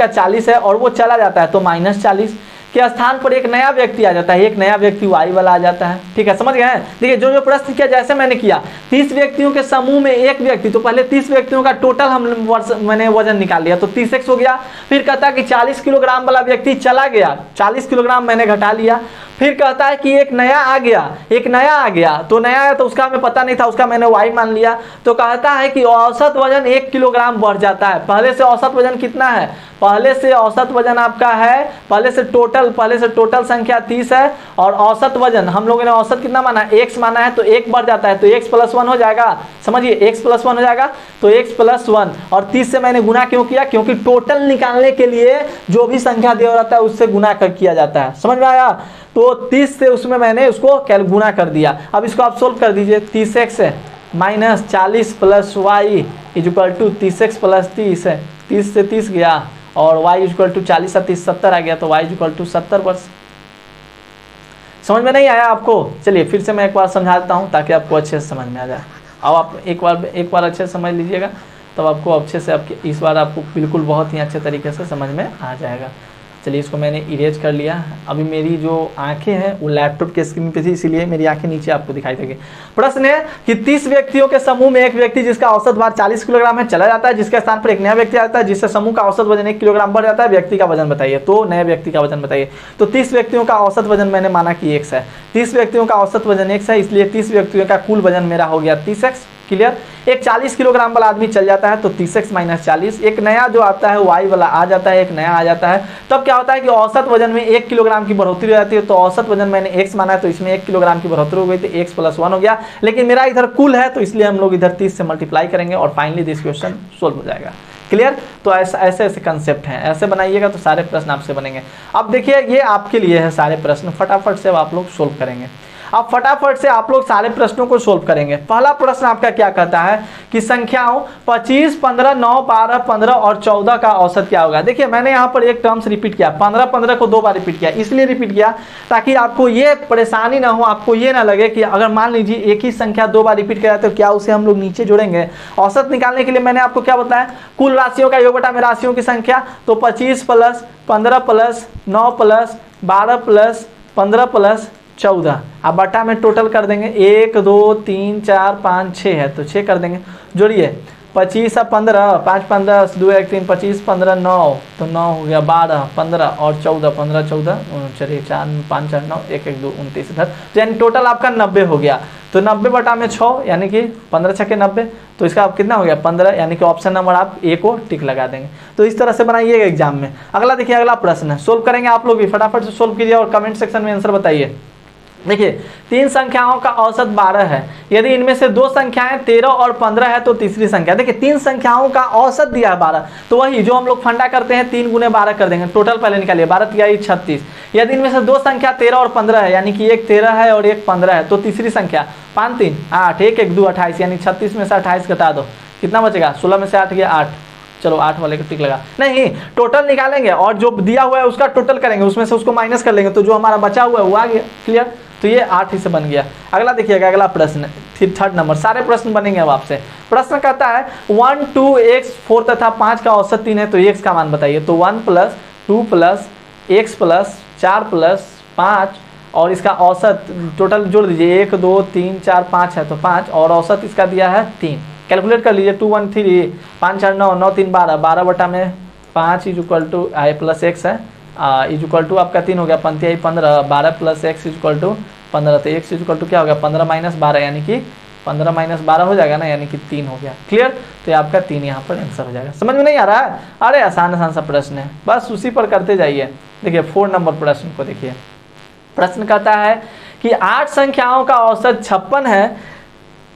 40 है, और वो चला जाता है तो -40, के स्थान पर एक नया व्यक्ति आ जाता है, एक नया व्यक्ति y वाला आ जाता है। ठीक है, समझ गए हैं। देखिए जो जो प्रश्न किया जैसे मैंने किया, 30 व्यक्तियों के समूह में एक व्यक्ति, तो पहले 30 व्यक्तियों का टोटल मैंने वजन निकाल लिया, तो 30x हो गया। फिर कहता है कि 40 किलोग्राम वाला व्यक्ति चला गया, 40 किलोग्राम मैंने घटा लिया। फिर कहता है कि एक नया आ गया, एक नया आ गया, तो नया है तो उसका हमें पता नहीं था, उसका मैंने y मान लिया। तो कहता है कि औसत वजन 1 किलोग्राम बढ़ जाता है। पहले से औसत वजन कितना है, पहले से औसत वजन आपका है, पहले से टोटल संख्या 30 है, और औसत वजन हम लोगों ने औसत कितना माना है, x माना है, तो 1 बढ़ जाता है, तो x + 1 हो जाएगा। समझिए x + 1 हो जाएगा, तो x + 1, और 30 से मैंने गुना क्यों किया, क्योंकि टोटल निकालने के लिए जो भी संख्या दिया रहता है उससे गुना किया जाता है। समझ में आया। तो 30 से उसमें मैंने उसको गुना कर दिया। अब इसको आप सोल्व कर दीजिए। 30x minus 40 plus y equal to 30x plus 30 है, 30 से 30 गया, और y इक्वल टू 40 और 30 70 आ गया, तो y इक्वल टू 70 वर्ष। समझ में नहीं आया आपको? चलिए फिर से मैं एक बार समझा देता हूँ ताकि आपको अच्छे से समझ में आ जाए। अब आप एक बार अच्छे से समझ लीजिएगा, तब आपको अच्छे से आपके इस बार आपको बिल्कुल बहुत ही अच्छे तरीके से समझ में आ जाएगा। चलिए इसको मैंने इरेज कर लिया। अभी मेरी जो आंखें हैं वो लैपटॉप के स्क्रीन पे थी, इसीलिए मेरी आंखें नीचे आपको दिखाई देगी। प्रश्न है कि 30 व्यक्तियों के समूह में एक व्यक्ति जिसका औसत भार 40 किलोग्राम है चला जाता है, जिसके स्थान पर एक नया व्यक्ति आता है जिससे समूह का औसत वजन 1 किलोग्राम बढ़ जाता है। व्यक्ति का वजन बताइए, तो नए व्यक्ति का वजन बताइए। तो 30 व्यक्तियों का औसत वजन मैंने माना कि x है, 30 व्यक्तियों का औसत वजन x है, इसलिए 30 व्यक्तियों का कुल वजन मेरा हो गया 30x। क्लियर। एक 40 किलोग्राम वाला आदमी चल जाता है तो 30x माइनस 40, एक नया जो आता है y वाला आ जाता है, एक नया आ जाता है। तब क्या होता है कि औसत वजन में 1 किलोग्राम की बढ़ोतरी हो जाती है, तो औसत वजन मैंने x माना है, तो इसमें 1 किलोग्राम की बढ़ोतरी हो गई, तो x + 1 हो गया। लेकिन मेरा इधर कुल है, तो इसलिए हम लोग इधर 30 से मल्टीप्लाई करेंगे और फाइनली दिस क्वेश्चन सोल्व हो जाएगा। क्लियर। तो ऐसे कंसेप्ट हैं, ऐसे बनाइएगा तो सारे प्रश्न आपसे बनेंगे। अब देखिए ये आपके लिए है सारे प्रश्न, फटाफट से आप लोग सोल्व करेंगे। अब फटाफट से आप लोग सारे प्रश्नों को सोल्व करेंगे। पहला प्रश्न आपका क्या कहता है कि संख्याओं 25, 15, 9, 12, 15 और 14 का औसत क्या होगा। देखिए मैंने यहाँ पर एक टर्म्स रिपीट किया, 15 को 2 बार रिपीट किया, इसलिए रिपीट किया ताकि आपको ये परेशानी ना हो, आपको ये ना लगे कि अगर मान लीजिए एक ही संख्या 2 बार रिपीट किया तो क्या उसे हम लोग नीचे जोड़ेंगे। औसत निकालने के लिए मैंने आपको क्या बताया, कुल राशियों का योग बटा में राशियों की संख्या, तो 25 plus 15 plus 9 plus 12 plus 15 plus 14, अब बटा में टोटल कर देंगे, 1 2 3 4 5 6 है तो 6 कर देंगे। जोड़िए 25 और 15, 5 15 2 1 3 25 15 9, तो 9 हो गया, 12 15 और 14, 15 14, चलिए 4 5 4 9 1 1 2 29 इधर, तो यानी टोटल आपका 90 हो गया। तो 90 बटा में 6 यानी कि 15 छक्के 90, तो इसका आप कितना हो गया 15, यानी कि ऑप्शन नंबर आप ए को टिक लगा देंगे। तो इस तरह से बनाइएगा एग्जाम में। अगला देखिए, अगला प्रश्न है, सोल्व करेंगे आप लोग भी, फटाफट से सोल्व कीजिए और कमेंट सेक्शन में आंसर बताइए। देखिए 3 संख्याओं का औसत 12 है, यदि इनमें से 2 संख्याएं 13 और 15 है तो तीसरी संख्या। देखिए 3 संख्याओं का औसत दिया है 12, तो वही जो हम लोग फंडा करते हैं 3 गुने 12 कर देंगे, टोटल पहले निकालिए, 12 3 36। यदि इनमें से 2 संख्या 13 और 15 है, यानी कि एक 13 है और एक 15 है, तो तीसरी संख्या 5 3 8, 1 1 2 28, यानी 36 में से 28 घटा दो, कितना बचेगा, 16 में से 8 गया 8, चलो 8 वाले को टिक लगा। नहीं, टोटल निकालेंगे और जो दिया हुआ है उसका टोटल करेंगे, उसमें से उसको माइनस कर लेंगे, तो जो हमारा बचा हुआ है वो आ गया। क्लियर। तो ये 8 ही से बन गया। अगला देखिएगा, अगला प्रश्न थर्ड नंबर, सारे प्रश्न बनेंगे अब आपसे। प्रश्न कहता है 1 2 x 4 तथा 5 का औसत 3 है तो x का मान बताइए। तो 1 + 2 + x + 4 + 5 और इसका औसत टोटल जोड़ दीजिए, 1 2 3 4 5 है तो 5, और औसत इसका दिया है 3। कैलकुलेट कर लीजिए, 2 1 3 5 4 9 9 3 12, 12 बटा में 5 इक्वल टू i + x है, इक्वल टू आपका 3 हो गया, 5 15, 12 + x इक्वल टू 15, तो x इक्वल टू क्या हो गया 15 - 12, यानी कि 15 - 12 हो जाएगा ना, यानी कि 3 हो गया। क्लियर। तो ये आपका 3 यहाँ पर आंसर हो जाएगा। समझ में नहीं आ रहा है? अरे आसान सा प्रश्न है, बस उसी पर करते जाइए। देखिए 4 नंबर प्रश्न को देखिए। प्रश्न कहता है कि 8 संख्याओं का औसत 56 है,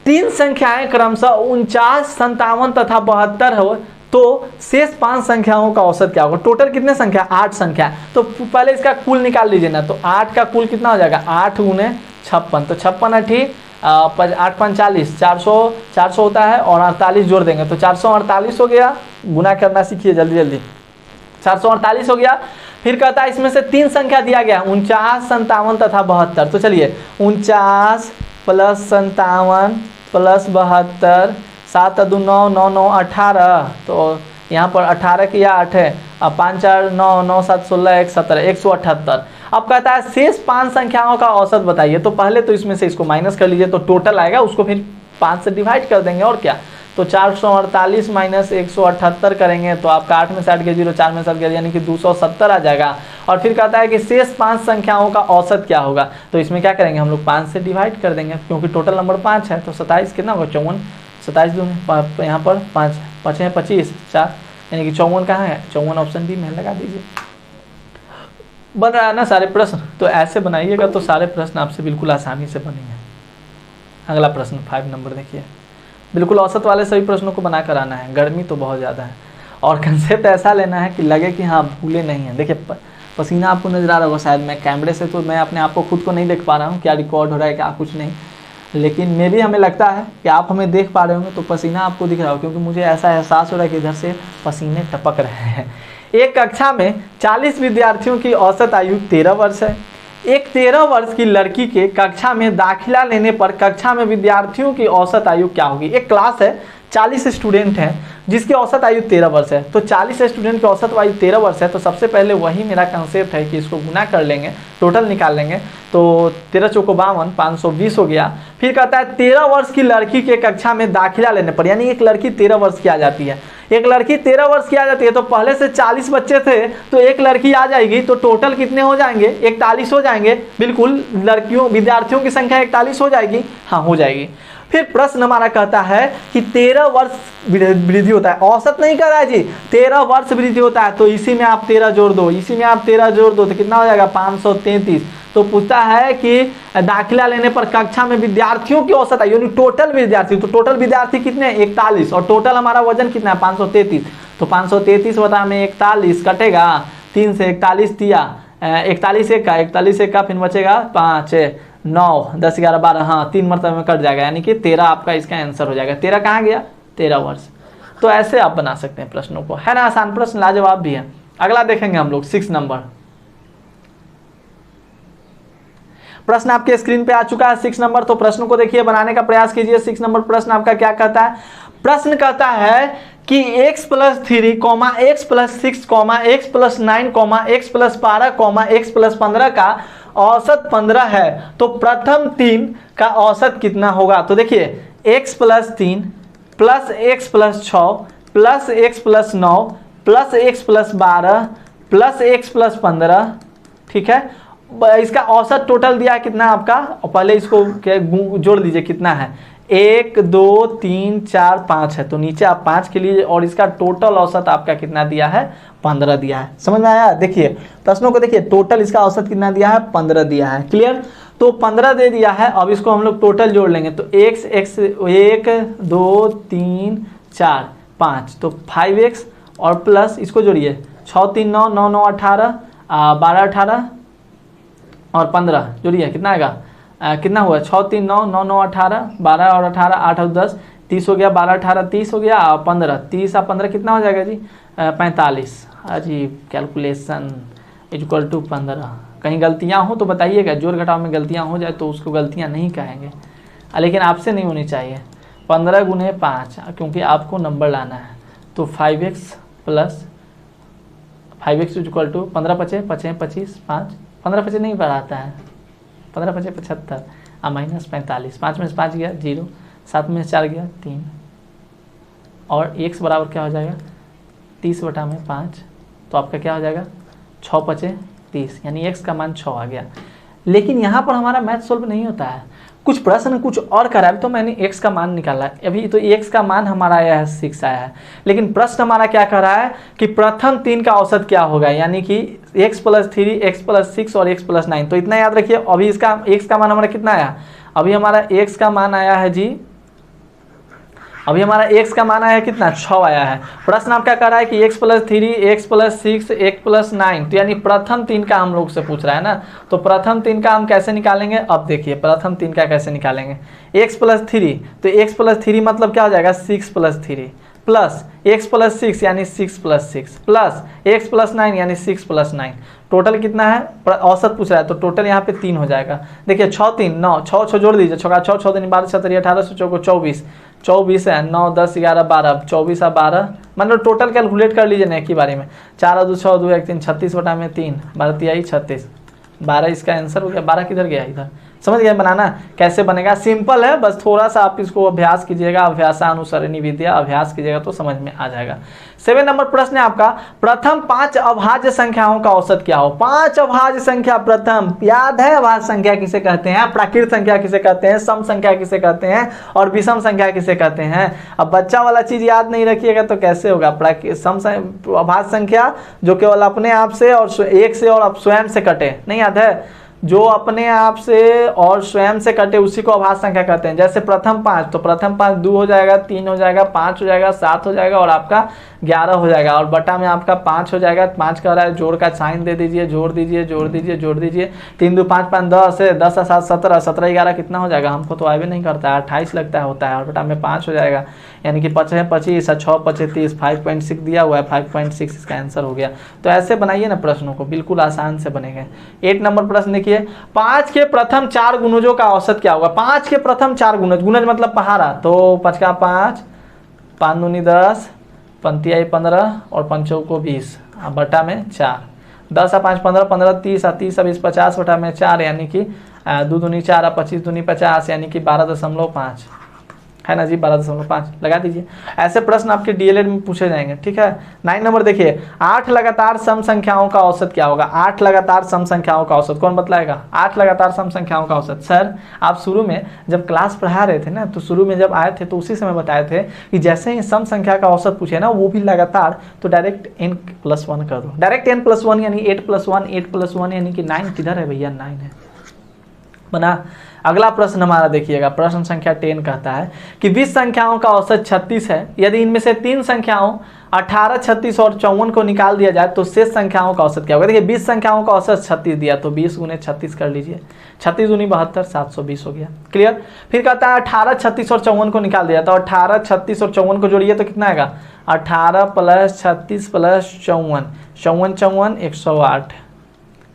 3 संख्याएं क्रमशः 49, 57 तथा 72 हो, तो शेष 5 संख्याओं का औसत क्या होगा। टोटल कितने संख्या, 8 संख्या, तो पहले इसका कुल निकाल लीजिए ना। तो 8 का कुल कितना हो जाएगा, 8 × 56, तो 56 8 8 45, 400 होता है, और 48 जोड़ देंगे तो 448 हो गया। गुना करना सीखिए जल्दी जल्दी, 448 हो गया। फिर कहता है इसमें से 3 संख्या दिया गया, 49, 57 तथा 72। तो चलिए 49 + 57 + 72, 7 2 9 9 9 18, तो यहाँ पर 18 की या 8 है, अब 5 4 9 9 7 16 1 17 178। अब कहता है शेष 5 संख्याओं का औसत बताइए। तो पहले तो इसमें से इसको माइनस कर लीजिए, तो टोटल आएगा, उसको फिर 5 से डिवाइड कर देंगे और क्या। तो 448 माइनस 178 करेंगे तो आपका 8 में से 8 गया 0, 4 में से 7 गया, यानी कि 270 आ जाएगा। और फिर कहता है कि शेष 5 संख्याओं का औसत क्या होगा। तो इसमें क्या करेंगे हम लोग, 5 से डिवाइड कर देंगे, क्योंकि टोटल नंबर 5 है। तो 27 कितना होगा, 54, 27 दूनी यहाँ पर 5 5 है 25, 4, यानी कि 54 कहाँ है, 54 ऑप्शन बी में लगा दीजिए। बन रहा है ना सारे प्रश्न। तो ऐसे बनाइएगा तो सारे प्रश्न आपसे बिल्कुल आसानी से बनेंगे। अगला प्रश्न 5 नंबर देखिए, बिल्कुल औसत वाले सभी प्रश्नों को बना कर आना है। गर्मी तो बहुत ज़्यादा है और कंसेप्ट ऐसा लेना है कि लगे कि हाँ भूले नहीं हैं। देखिए पसीना आपको नजर आ रहा होगा शायद, मैं कैमरे से तो मैं अपने आप को खुद को नहीं देख पा रहा हूँ, क्या रिकॉर्ड हो रहा है क्या कुछ नहीं, लेकिन मे भी हमें लगता है कि आप हमें देख पा रहे होंगे, तो पसीना आपको दिख रहा हो, क्योंकि मुझे ऐसा एहसास हो रहा है कि इधर से पसीने टपक रहे हैं। एक कक्षा में 40 विद्यार्थियों की औसत आयु 13 वर्ष है। एक 13 वर्ष की लड़की के कक्षा में दाखिला लेने पर कक्षा में विद्यार्थियों की औसत आयु क्या होगी। एक क्लास है, 40 स्टूडेंट हैं जिसकी औसत आयु 13 वर्ष है। तो 40 स्टूडेंट की औसत आयु 13 वर्ष है, तो सबसे पहले वही मेरा कंसेप्ट है कि इसको गुना कर लेंगे, टोटल निकाल लेंगे। तो 13 चौको 52, 520 हो गया। फिर कहता है 13 वर्ष की लड़की के कक्षा में दाखिला लेने पर, यानी एक लड़की 13 वर्ष की आ जाती है, एक लड़की 13 वर्ष की आ जाती है, तो पहले से 40 बच्चे थे तो एक लड़की आ जाएगी, तो टोटल कितने हो जाएंगे, 41 हो जाएंगे। बिल्कुल लड़कियों विद्यार्थियों की संख्या 41 हो जाएगी, हाँ हो जाएगी। फिर प्रश्न हमारा कहता है कि 13 वर्ष वृद्धि होता है, औसत नहीं कर रहा है जी, 13 वर्ष वृद्धि होता है, तो इसी में आप 13 जोड़ दो, इसी में आप 13 जोड़ दो, तो कितना हो जाएगा 533। तो पूछता है कि दाखिला लेने पर कक्षा में विद्यार्थियों की औसत आयु, यानी टोटल विद्यार्थी, तो टोटल विद्यार्थी कितने 41, और टोटल हमारा वजन कितना है 533। तो 533 बता में 41 कटेगा, 3 से 41 दिया, 41 एक का फिर बचेगा 5 9 10 11 12, हाँ 3 मरतबे में कट जाएगा, यानी कि 13 आपका इसका आंसर हो जाएगा। 13 कहाँ गया, 13 वर्ष। तो ऐसे आप बना सकते हैं प्रश्नों को, है ना आसान प्रश्न, लाजवाब भी है। अगला देखेंगे हम लोग 6 नंबर प्रश्न आपके स्क्रीन पे आ चुका है 6 नंबर। तो प्रश्न को देखिए, बनाने का प्रयास कीजिए। 6 नंबर प्रश्न आपका क्या कहता है, प्रश्न कहता है कि x + 3, x + 6, x + 9, x + 12, x + 15 का औसत 15 है, तो प्रथम 3 का औसत कितना होगा। तो देखिए x + 3 plus x + 6 plus x + 9 plus x + 12 plus x + 15, ठीक है। इसका औसत टोटल दिया है कितना आपका, और पहले इसको जोड़ दीजिए कितना है, 1 2 3 4 5 है, तो नीचे आप 5 के लिए, और इसका टोटल औसत आपका कितना दिया है 15 दिया है। समझ में आया, देखिए प्रश्नों को देखिए, टोटल इसका औसत कितना दिया है 15 दिया है, क्लियर। तो 15 दे दिया है, अब इसको हम लोग टोटल जोड़ लेंगे, तो x 1 2 3 4 5, तो 5x और प्लस इसको जोड़िए 6 3 9 9 9 18 12 18 और 15 जोड़िए कितना आएगा, कितना हुआ 6 3 9 9 9 18 12 और 18 8 और 10 30 हो गया, 12 18 30 हो गया, 15 30 और 15 कितना हो जाएगा जी 45। जी कैलकुलेशन इक्वल टू 15। कहीं गलतियां हो तो बताइएगा, जोड़ घटाव में गलतियां हो जाए तो उसको गलतियां नहीं कहेंगे, लेकिन आपसे नहीं होनी चाहिए। 15 गुने 5, क्योंकि आपको नंबर लाना है, तो 5x plus 5x equal to 15 पचे 25 5 15 पचे नहीं बढ़ाता है, 15 पचे 75 माइनस 45, 5 में से 5 गया 0, 7 में से 4 गया 3, और x बराबर क्या हो जाएगा 30/5, तो आपका क्या हो जाएगा 6 पचे 30, यानी x का मान 6 आ गया। लेकिन यहाँ पर हमारा मैथ सोल्व नहीं होता है, कुछ प्रश्न कुछ और करा है, तो मैंने x का मान निकाला है। अभी तो x का मान हमारा आया है 6 आया है, लेकिन प्रश्न हमारा क्या कर रहा है कि प्रथम 3 का औसत क्या होगा, यानी कि x + 3 x + 6 और x + 9। तो इतना याद रखिए। अभी इसका x का मान हमारा कितना आया, अभी हमारा x का मान आया है जी, अभी हमारा x का मान आया है कितना 6 आया है। प्रश्न आपका कह रहा है कि x + 3 x + 6 x + 9, तो यानी प्रथम 3 का हम लोग से पूछ रहा है ना, तो प्रथम 3 का हम कैसे निकालेंगे। अब देखिए प्रथम 3 का कैसे निकालेंगे, x + 3, तो x + 3 मतलब क्या हो जाएगा 6 + 3 प्लस x + 6 यानी 6 + 6 प्लस x + 9 यानी 6 + 9, टोटल कितना है, औसत पूछ रहा है, तो टोटल यहाँ पे 3 हो जाएगा। देखिए 6 3 9, 6 6 जोड़ दीजिए, 6 6 6 3 12 7 18 24 24, 24 है, 9 10 11 12, 24 और 12 मतलब टोटल कैलकुलेट कर लीजिए ना एक ही बारे में। 4 और 2 6 2 1 3, 36 बटा में 3, 12 तिहाई 36, 12 इसका आंसर हो गया। 12 किधर गया? इधर। समझ गए बनाना कैसे बनेगा? सिंपल है, बस थोड़ा सा आप इसको अभ्यास कीजिएगा, अभ्यासानुसारिणी विद्या अभ्यास कीजिएगा तो समझ में आ जाएगा। 7 नंबर प्रश्न है आपका, प्रथम 5 अभाज्य संख्याओं का औसत क्या हो? 5 अभाज्य संख्या प्रथम, याद है अभाज्य संख्या किसे कहते हैं, प्राकृत संख्या किसे कहते हैं, सम संख्या किसे कहते हैं और विषम संख्या किसे कहते हैं? अब बच्चा वाला चीज याद नहीं रखिएगा तो कैसे होगा? अभाज्य संख्या जो केवल अपने आप से और एक से और स्वयं से कटे, नहीं याद है? जो अपने आप से और स्वयं से कटे उसी को अभाज्य संख्या कहते हैं। जैसे प्रथम 5, तो प्रथम 5 2 हो जाएगा, 3 हो जाएगा, 5 हो जाएगा, 7 हो जाएगा और आपका 11 हो जाएगा और बटा में आपका 5 हो जाएगा। 5 कह रहा है जोड़ का साइन दे दीजिए, जोड़ दीजिए, जोड़ दीजिए, जोड़ दीजिए। 3 2 5 5 10 है, 10 7 17, 17 11 कितना हो जाएगा? हमको तो आगे नहीं करता है, 28 लगता है होता है और बटा में 5 हो जाएगा, यानी कि 5 है 25, 6 5 30, 5.6 दिया हुआ है, 5.6 इसका आंसर हो गया। तो ऐसे बनाइए ना प्रश्नों को, बिल्कुल आसान से बनेंगे। 8 नंबर प्रश्न देखिए, 5 के प्रथम 4 गुणजों का औसत क्या होगा? 5 के प्रथम 4 गुणज, गुणज मतलब पहाड़ा, तो 5 का 5, 5 दूनी 10, पंतियाई 15 और पंचों को 20, बटा में 4, 10 और 5 15, 15 30 और 30 20 50 बटा में 4, यानी कि 2 दूनी 4 और 25 दूनी 50, यानी कि 12.5 है ना जी, 12.5 लगा दीजिए। ऐसे प्रश्न आपके डीएलएड में पूछे जाएंगे, ठीक है। 9 नंबर देखिए, 8 लगातार सम संख्याओं का औसत क्या होगा? 8 लगातार सम संख्याओं का औसत कौन बतलाएगा? 8 लगातार सम संख्याओं का औसत। सर आप शुरू में जब क्लास पढ़ा रहे थे ना, तो शुरू में जब आए थे तो उसी समय बताए थे कि जैसे ही सम संख्या का औसत पूछे ना, वो भी लगातार, तो डायरेक्ट n+1 कर दो। डायरेक्ट n+1 यानी 8+1, 8+1 यानी कि 9 किधर है भैया? 9 है बना। अगला प्रश्न हमारा देखिएगा, प्रश्न संख्या 10 कहता है कि 20 संख्याओं का औसत 36 है। यदि इनमें से 3 संख्याओं 18, 36 और 54 को निकाल दिया जाए तो शेष संख्याओं का औसत क्या होगा? देखिए 20 संख्याओं का औसत 36 दिया, तो 20 गुने 36 कर लीजिए, 36 दूनी 72, 720 हो गया। क्लियर? फिर कहता है 18, 36 और 54 को निकाल दिया, तो 18, 36 और 54 को जोड़िए तो कितना आएगा? 18 + 36 + 54, 54 54 108,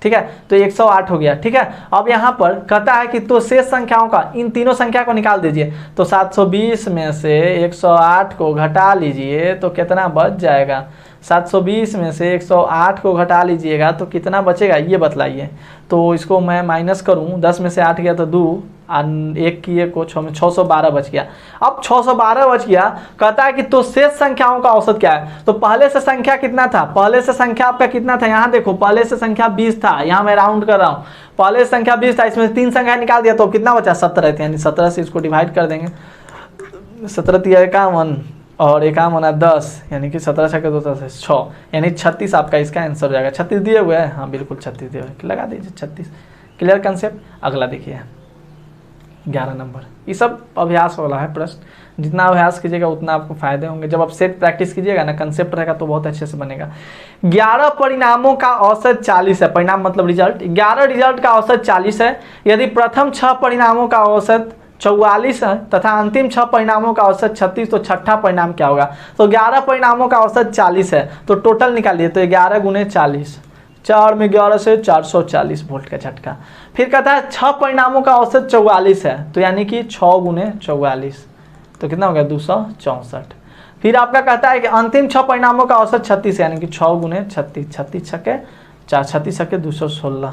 ठीक है, तो 108 हो गया। ठीक है, अब यहाँ पर कहता है कि तो शेष संख्याओं का, इन तीनों संख्या को निकाल दीजिए, तो 720 में से 108 को घटा लीजिए तो कितना बच जाएगा? 720 में से 108 को घटा लीजिएगा तो कितना बचेगा ये बतलाइए। तो इसको मैं माइनस करूं, 10 में से 8 गया तो 2 और 1 किए को 6 में 612 बच गया। अब 612 बच गया, कहता है कि तो शेष संख्याओं का औसत क्या है? तो पहले से संख्या कितना था? पहले से संख्या आपका कितना था? यहाँ देखो, पहले से संख्या 20 था, यहाँ मैं राउंड कर रहा हूँ, पहले से संख्या 20 था, इसमें 3 संख्या निकाल दिया तो कितना बचा? 17 थे, यानी 17 से इसको डिवाइड कर देंगे, 17 × 51 और 51 10, यानी कि 17 6 2 6, यानी 36 आपका इसका आंसर हो जाएगा। 36 दिए हुए हैं, हाँ बिल्कुल 36 दिए हुए, लगा दीजिए 36। Clear concept? अगला देखिए 11 नंबर, ये सब अभ्यास वाला है प्रश्न, जितना अभ्यास कीजिएगा उतना आपको फायदे होंगे। जब आप सेट प्रैक्टिस कीजिएगा ना, कंसेप्ट रहेगा तो बहुत अच्छे से बनेगा। 11 परिणामों का औसत 40 है, परिणाम मतलब रिजल्ट, 11 रिजल्ट का औसत 40 है। यदि प्रथम 6 परिणामों का औसत 44 है तथा अंतिम 6 परिणामों का औसत 36, तो छठा परिणाम क्या होगा? तो 11 परिणामों का औसत 40 है, तो टोटल निकालिए, तो 11 × 40, 4 में 11 से 440 वोल्ट का झटका। फिर कहता है 6 परिणामों का औसत 44 है, तो यानी कि 6 × 44, तो कितना हो गया? 264। फिर आपका कहता है कि अंतिम 6 परिणामों का औसत 36 है, यानी कि 6 × 36, 36 छक्के 4, 36 छक्के 216,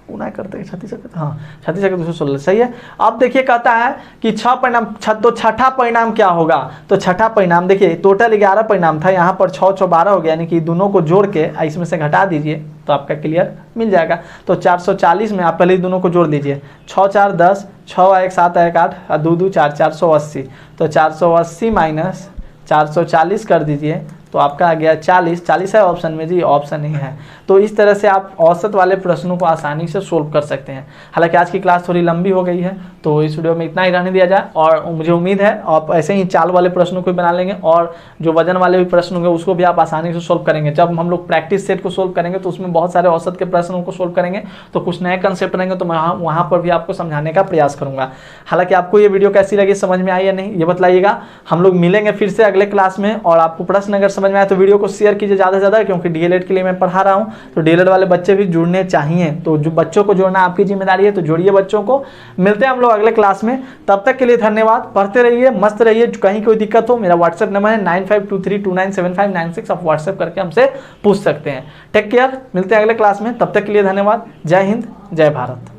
उना करते हैं 36 छक्के, हाँ 36 छक्के 216, सही है। अब देखिए कहता है कि 6 परिणाम, तो छठा परिणाम क्या होगा? तो छठा परिणाम देखिए, टोटल 11 परिणाम था, यहाँ पर 6 × 12 हो गया, यानी कि दोनों को जोड़ के इसमें से घटा दीजिए तो आपका क्लियर मिल जाएगा। तो 440 में आप पहले दोनों को जोड़ दीजिए, 6 4 10, 6 1 7 1 8 और 2 2 4, 480, तो 480 माइनस 440 कर दीजिए तो आपका आ गया 40। 40 है ऑप्शन में जी, ऑप्शन नहीं है। तो इस तरह से आप औसत वाले प्रश्नों को आसानी से सोल्व कर सकते हैं। हालांकि आज की क्लास थोड़ी लंबी हो गई है, तो इस वीडियो में इतना ही रहने दिया जाए, और मुझे उम्मीद है आप ऐसे ही चाल वाले प्रश्नों को बना लेंगे और जो वजन वाले भी प्रश्न होंगे उसको भी आप आसानी से सोल्व करेंगे। जब हम लोग प्रैक्टिस सेट को सोल्व करेंगे तो उसमें बहुत सारे औसत के प्रश्नों को सोल्व करेंगे, तो कुछ नए कंसेप्ट रहेंगे तो मैं वहाँ पर भी आपको समझाने का प्रयास करूँगा। हालांकि आपको ये वीडियो कैसी लगी, समझ में आई या नहीं, ये बताइएगा। हम लोग मिलेंगे फिर से अगले क्लास में, और आपको प्रश्न अगर समझ समझ में आया तो वीडियो को शेयर कीजिए ज़्यादा से ज़्यादा, क्योंकि डीएलएड के लिए मैं पढ़ा रहा हूँ, तो डीएलएड वाले बच्चे भी जुड़ने चाहिए। तो जो बच्चों को जोड़ना आपकी जिम्मेदारी है, तो जोड़िए बच्चों को। मिलते हैं हम लोग अगले क्लास में, तब तक के लिए धन्यवाद। पढ़ते रहिए, मस्त रहिए। कहीं कोई दिक्कत हो, मेरा व्हाट्सएप नंबर है 9523297596, आप व्हाट्सएप करके हमसे पूछ सकते हैं। टेक केयर, मिलते हैं अगले क्लास में, तब तक के लिए धन्यवाद। जय हिंद, जय भारत।